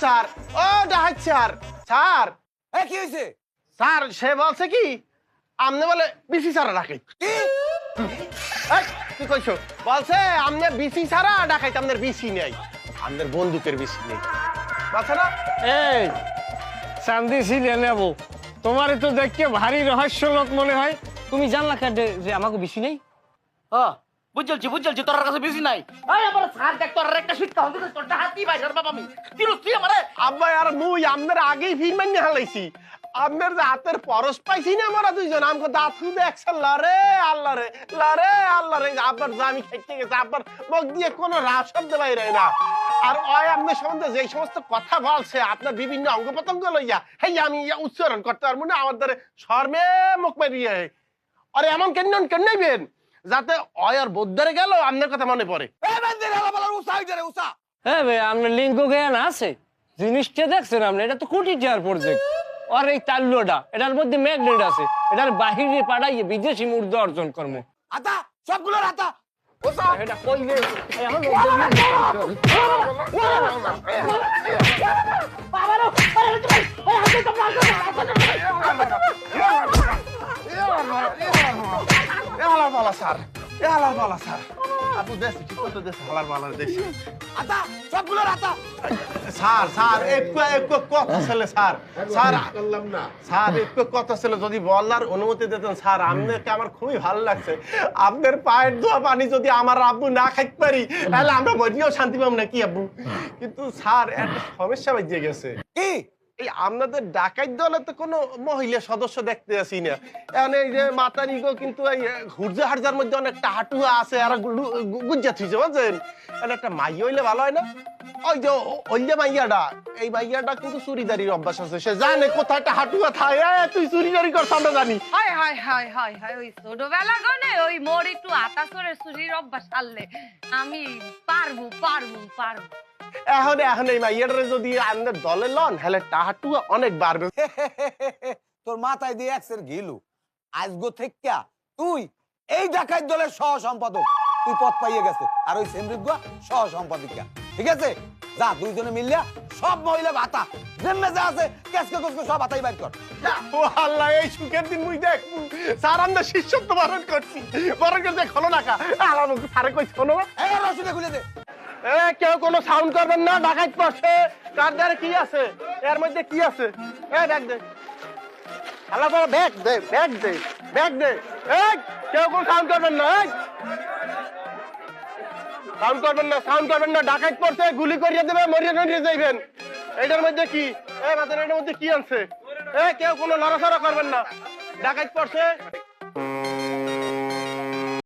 Sir ও ডাহাই sir sir কি হয়েছে? Sir সে বলছে কি আমনে বলে বিসি ছাড়া ডাকাই কি কইছো বলছে আমনে বিসি ছাড়া ডাকাইতে আপনার বিসি নেই আপনার বন্দুকের বিসি নেই বলছে না এই চান্দি ছিলে নেব তোমার তো দেখতে ভারী রহস্য লোক মনে হয় তুমি জানলা কাটে যে আমাকে বেশি নেই বুঝলছি তোর কাছে বেশি নাই আয় আমার স্যার দেখ তোর একটা শিক্ষা হবে তোরটা হাতি বাইরের বাবা আমি তুই আমারে আব্বা আর মুই আপনার আগেই ফির মাইনে হালাইছি আপনার যে হাতের পরশ পাইছি না আমরা দুইজন আমাকে দাঁত খুঁজে একসাথে আল্লাহ রে আব্বার জামি খাইতে গেছে আব্বার মুখ দিয়ে কোনো রাস শব্দ বাইরে না আর ওই আপনার সম্বন্ধে যে সমস্ত কথা বলছে আপনার বিভিন্ন অঙ্গ প্রত্যঙ্গ লইয়া হেই আমি উচ্চারণ করতে পারবো না আমার দ্বারা শর্মে মুখ মারিয়ে আরে এমন কেন নেবেন যাতে অয় আর বোদ্ধারে গেল আপনার কথা মনে পড়ে হ্যাঁ ভাই আপনার লিঙ্গ জ্ঞান আছে জিনিসটা দেখছেন আপনি এটা তো কোটি টাকার প্রজেক্ট আর এই তাল্লুটা এটার মধ্যে ম্যাগনেট আছে এটার বাহিরে পাঠাইয়ে বিদেশি মুদ্রা অর্জন করবো আতা সবগুলোর আতা এটা কইলে এখন স্যার আপু দেশ ঠিক মতো দেশ হালার বালার দেশ আতা সবগুলোর আতা স্যার একটু কথা ছিল স্যার করলাম না স্যার একটু কথা ছিল যদি বলার অনুমতি দিতেন স্যার আপনাকে আমার খুবই ভালো লাগছে আপনার পায়ের ধোয়া পানি যদি আমার আব্বু না খাইতে পারি তাহলে আমরা মরিও শান্তি পাবো না কি আব্বু কিন্তু স্যার একটা সমস্যা বেজে গেছে কি এই আপনাদের ডাকাত দলে তো কোনো মহিলা সদস্য দেখতে আসি না এখন এই যে মাতার ইগো কিন্তু এই হুর্জা হার্জার মধ্যে অনেকটা হাঁটুয়া আছে আর গুজ্জা থুইছে বুঝছেন একটা মাই হইলে ভালো হয় না ওই যে মাইয়াটা এই মাইয়াটা কিন্তু চুরিদারির অভ্যাস আছে সে জানে কোথায় একটা হাঁটুয়া থাকে তুই চুরিদারি করছ আমরা জানি হায় ওই ছোটবেলা গনে ওই মোর একটু আতা সরে চুরির অভ্যাস আনলে আমি পারবো এখন এই মাইয়াটারে যদি আমাদের দলে লন হলে হাঁটুয়া অনেক বাড়বে তোর মাথায় দিয়ে একসের ঘিলু আজগো থেকে তুই এই ডাকাত দলের সহ সম্পাদক তুই পদ পাইয়ে গেছে আর ওই সেমৃদ্ধা সহ সম্পাদিকা ঠিক আছে যা দুইজনে মিললে সব মহিলা ভাতা জেমে যা আছে কেসকে কোসকে সব ভাতাই বাইর কর ও আল্লাহ এই সুখের দিন মুই দেখ স্যার আমরা শিষ্যত্ব বরণ করছি বরণ করতে খোলো না কা আল্লাহ স্যারে কই শোনো এই রসুনে খুলে দে কেউ কোনো সাউন্ড করবেন না ডাকাত পড়ছে কার দ্বারা কি আছে এর মধ্যে কি আছে ব্যাগ দে আল্লাহ বাবা ব্যাগ দে এই কেউ কোনো সাউন্ড করবেন না সাউন্ড করবেন না ডাকাত পড়ছে গুলি করিয়ে দেবে মরিয়ে যাইবেন এটার মধ্যে কি মাথার এটার মধ্যে কি আছে কেউ কোনো লড়াচড়া করবেন না ডাকাত পড়ছে